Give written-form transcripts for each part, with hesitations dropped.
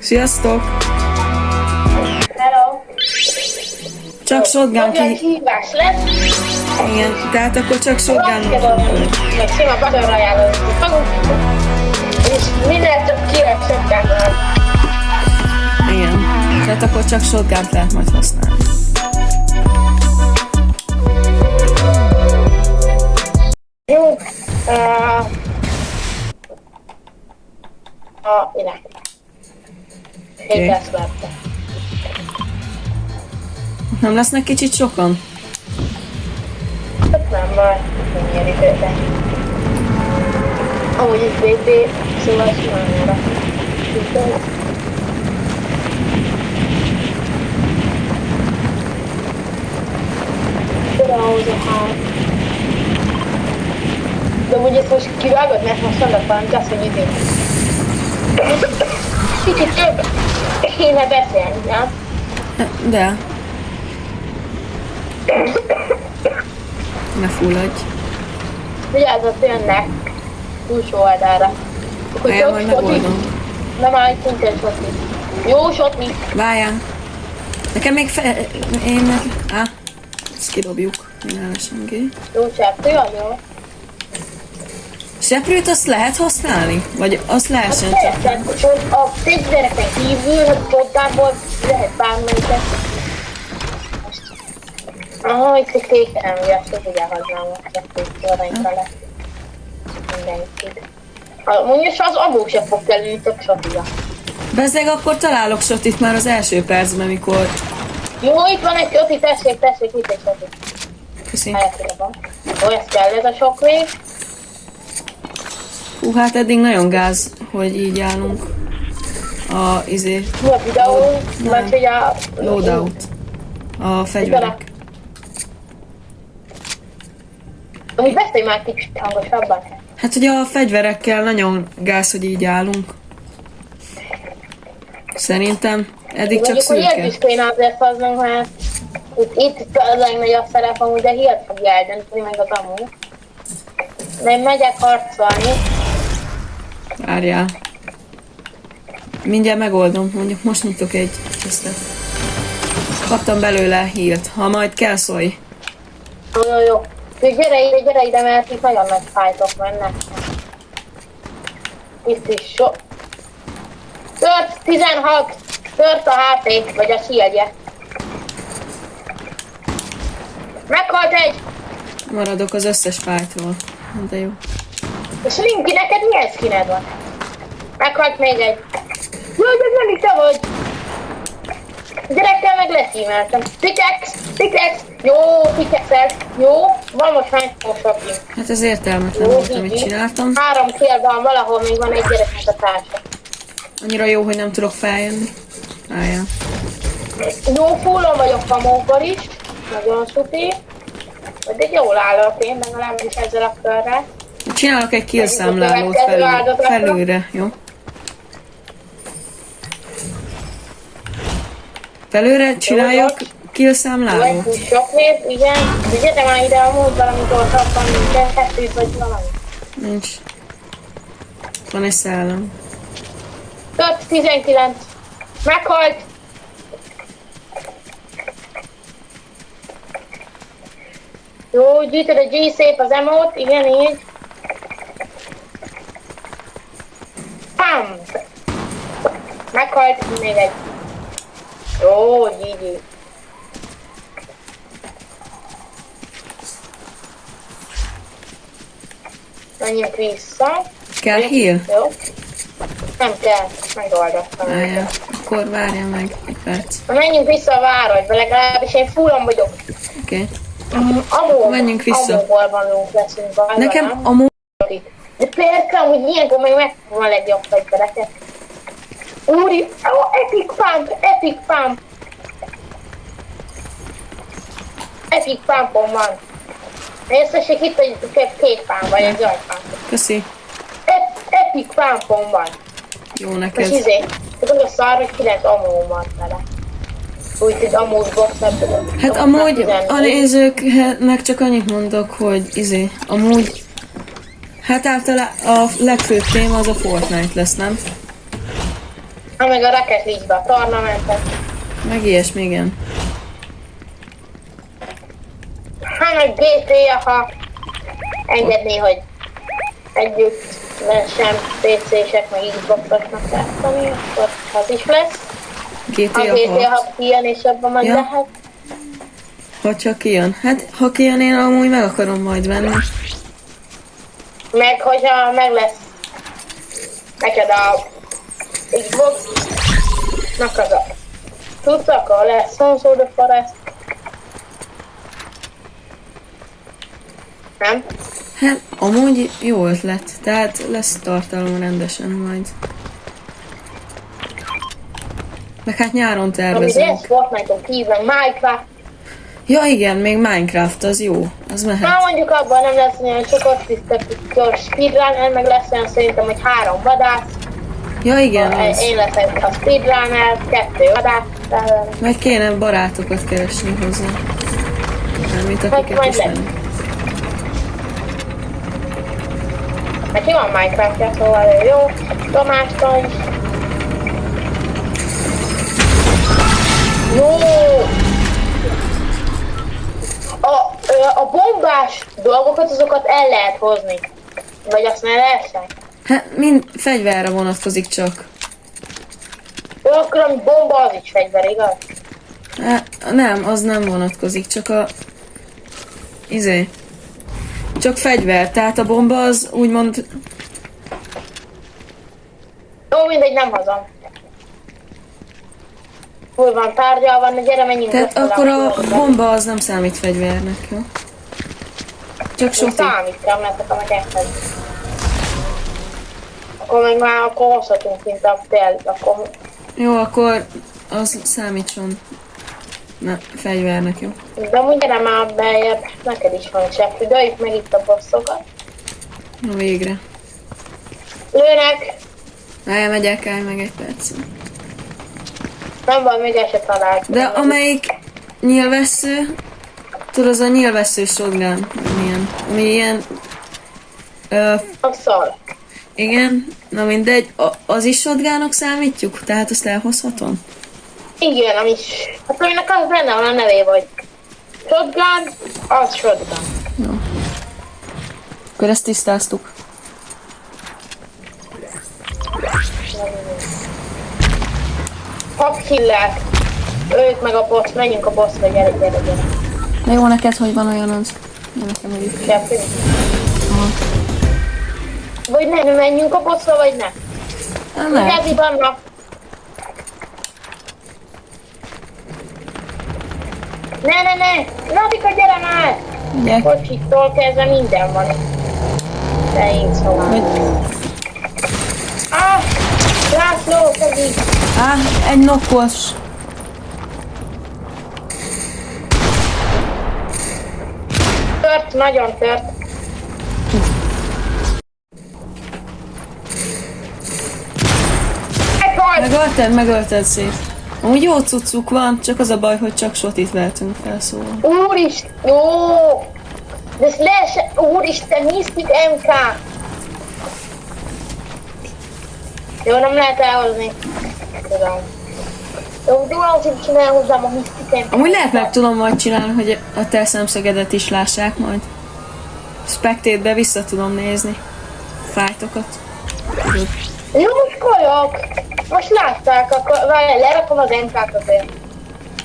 Sziasztok! Hello! Csak shotgun Nagyon hívás lesz. Igen, tehát akkor csak shotgun. Meg sima Battle Royale-ot fogunk. És minél több kirak shotgun. Igen, tehát akkor csak shotgun lehet majd használni. Jó. Ide. Oké. Nem lesznek kicsit sokan? Hát nem baj, nem érik őket. Amúgy itt BT, szóval simán óra. Ahhoz a hát. De úgy ezt most kivágod, mert most annak valamit azt, hogy idén. Kicsit több kéne beszélni, nem? De. Ne fulladj. Vigyázzat, jönnek túlsó oldalra. Ajánl, majd megoldom. Nem áll, itt nincsen sotni. Jó sotni. Várjál. Nekem még én meg... ezt kidobjuk. Minden SMG. Jó csepp, jó? Seprőt azt lehet használni? Vagy azt lehessen csak? Persze, a fegyvereken kívül, a csoddából lehet bármelyiket. Itt egy kéke nem ügyes, hogy ugye haznám a kettőt vele. Mindenkit. Mondjuk az abból sem fog kelleni több sotiga. Bezzeg akkor találok sotit már az első percben, mikor... Jó, itt van egy soti, tessék, itt egy soti. Köszi. Helyetére van. Ó, ez kell ez a sok még. Hú, hát eddig nagyon gáz, hogy így állunk. Mi a videó? Vagy hogy a... Loadout. A fegyverek. Amúgy beszélj már kicsit hangosabban. Hát ugye a fegyverekkel nagyon gáz, hogy így állunk. Szerintem eddig csak szürke. Mondjuk, hogy ilyet is kéne azért hoznunk, mert itt a legnagyobb szerep amúgy, de hihet fogja eldönteni meg az amúgy. De én megyek harcolni. Várjál. Mindjárt megoldom, mondjuk most nyitok egy tisztet. Kaptam belőle healt. Ha majd kell, szólj. Jó. Gyere ide, mert itt nagyon nagy fájtok mennek. Itt is sok. Tört 16! Tört a HP, vagy a shieldje. Meghalt egy! Maradok az összes fájtról. De jó. És Linky, neked milyen skined van? Meghalt még egy. Jaj, de nem itt te vagy! Gyerekkel meg leszímeltem. Pickaxe! Jó, pickaxe-el. Jó, van most hány sokink. Hát ez értelmetlen volt, amit csináltam. 3 kill van, valahol még van egy gyereknek a társa. Annyira jó, hogy nem tudok feljönni. Álljál. Jó, fullon vagyok kamókkal is. Nagyon szupi. De jól állok én, legalábbis ezzel a körrel. Csinálok egy kill számlálót felülre, jó? Felőre csináljak kill számlálót? Jó, sok nép, igen. Vigyétek már ide a múlt valamikor kaptam, minden kettőt vagy valami. Nincs. Van egy szellem. 19. Meghalt. Jó, gyűjtöd a G szép az emót, igen, így. Pam! Meghalt, még egy. Jó, GG. Menjünk vissza. Kell heal? Jó. Nem kell, megoldottam. Álljál. Akkor várjál meg egy perc. Menjünk vissza a városba, legalábbis én fullon vagyok. Oké. Menjünk vissza. Amóból leszünk várva, nekem amó... De persze, hogy ilyenkor még megvan a legjobb fegyvereket. Úri, epic pump. Epic pumpom van. Nézzessék itt, hogy két pump vagy egy zöld pump. Köszi. Epic pumpom van. Jó neked. És tudod a szar, hogy 9 amó van vele. Úgyhogy amúgy boxer. Hát amúgy a nézőknek csak annyit mondok, hogy amúgy Hát általában a legfőbb téma az a Fortnite lesz, nem? Hát meg a Rocket League-be a tornamentet. Meg ilyesmi, igen. Hát meg GTA, ha engedné, hogy együtt lehessen PC-sek, meg Xbox-osnak játszani, akkor az is lesz. GTA A GTA 6. ha kijön, és abban majd Ja. lehet. Ha csak kijön. Hát, ha kijön, én amúgy meg akarom majd venni. Meg hogyha meg lesz neked a Xbox-nak az a tudsz, akkor lesz Sons of the Forest. Nem? Hát, amúgy jó ötlet. Tehát lesz tartalom rendesen majd. Meg hát nyáron Ami tervezünk. lesz Fortnite-on kívül, Minecraft. Ja igen, még Minecraft, az jó. Az mehet. Na mondjuk abban nem lesz olyan sokat tisztítős speedrunner, meg lesz olyan szerintem, hogy 3 vadász. Ja igen, az. Én leszek a speedrunner, 2 vadász. Meg kéne barátokat keresni hozzá. Mármint Hát akiket majd is lesz. venni. Neki van Minecraftja, szóval ő jó. Tamástól is. Jó! A bombás dolgokat, azokat el lehet hozni. Vagy azt ne lehessen. Hát mind fegyverre vonatkozik csak. Jó, akkor ami bomba, az is fegyver, igaz? Hát, nem, az nem vonatkozik, csak a... Csak fegyver, tehát a bomba az úgymond... Jó, mindegy, nem hazam. Hol van tárgyal, van, gyere, menjünk. Tehát össze, akkor a lássuk, bomba az nem számít fegyvernek, jó? Csak soti. számít kell, mert akkor meg elkezdeni. Akkor meg már akkor hozhatunk, mint a tél, akkor Jó, akkor az számítson. Na, fegyvernek, jó? de mondja nem már beljebb, neked is van csepp, döljük meg itt a bosszokat. Na végre. Lőnek, Elmegyek, állj meg egy perc. nem van, még el se talált. De amelyik nyílvessző, tudod, az a nyílvessző shotgun, milyen, ami ilyen, A szar. igen, na mindegy, az is shotgunok számítjuk? Tehát azt elhozhatom? Igen, ami is. Hát aminek az benne van a nevé, vagy shotgun, az shotgun. Jó. Akkor ezt tisztáztuk. Hat killek. Ők meg a boss, menjünk a bossra, gyere, gyere, gyere. De jó, neked hogy van olyan az? Jó, nekem meg itt. Kettő. Vagy ne, menjünk a bossra, vagy ne? Nem. Kezdi vannak. Ne! Latika, gyere már! Ugye? Kocsitól kezdve minden van. De én szóval. Ah! László, pedig! Egy nokkos. Tört, nagyon tört. Meghalt! Megölted szét. Amúgy jó cuccuk van, csak az a baj, hogy csak sotit vehetünk fel, szóval. Úristen, jó! De ez lehessen, úristen, Mystic MK! Jó, nem lehet elhozni. Tudom. Jó, de azért csinálj hozzám a Mystic MK. Amúgy lehet meg tudom majd csinálni, hogy a te szemszögedet is lássák majd. Spectate-be vissza tudom nézni. Fájtokat. Tudod. Jó, most kolyok! Most látták, akkor várjál, lerakom az MK-t azért.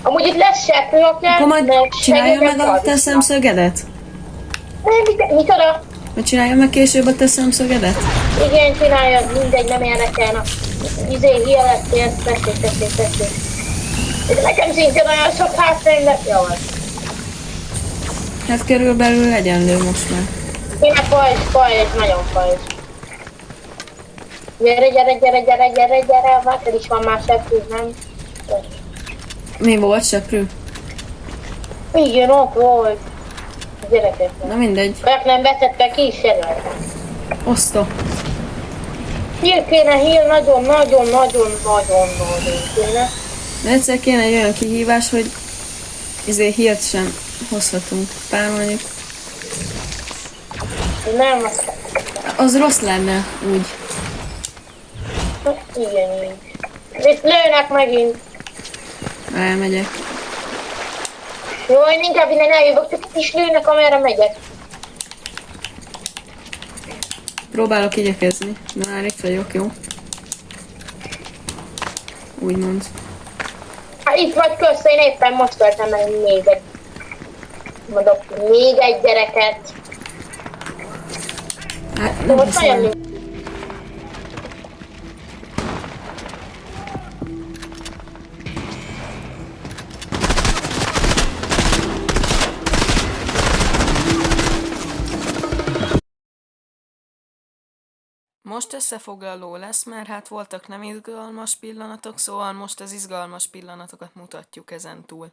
Amúgy itt lesz seprő, Akkor majd csinálja meg a te szemszögedet? Nem, mit oda? Vagy csinálja meg később a te szemszögedet? Igen, csináljad, mindegy, nem érdekelne. Hülye lettél, tessék. Ez nekem szintén olyan sok hátrány lett, jó az. Hát körülbelül egyenlő most már. Én a pajzs, nagyon pajzs. Gyere, neked is van már seprű, nem? Mi volt seprű? Igen, ott volt. Gyerekek. Na mindegy. Olyat nem vetettek ki is jelöltek. Osztó. Hír kéne, nagyon kéne. De egyszer kéne egy olyan kihívás, hogy hírt sem hozhatunk. Pár mondjuk. Nem, Az rossz lenne, úgy. igen, így. Itt lőnek megint. Elmegyek. Jó, én inkább innen eljövök, csak itt is lőnek, amerre megyek. Próbálok igyekezni, de már itt vagyok, jó? Úgymond. Hát itt vagy közt, én éppen most töltem el még egy... Mondok, még egy gyereket. Hát De nem most nagyon hiszem. Most összefoglaló lesz, mert hát voltak nem izgalmas pillanatok, szóval most az izgalmas pillanatokat mutatjuk ezen túl.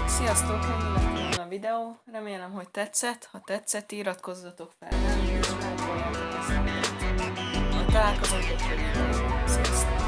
Sziasztok, ennyi lett volna a videó. Remélem, hogy tetszett. Ha tetszett, iratkozzatok fel, és lájkoljátok ezt a videót. Találkozunk egy videóban. Sziasztok!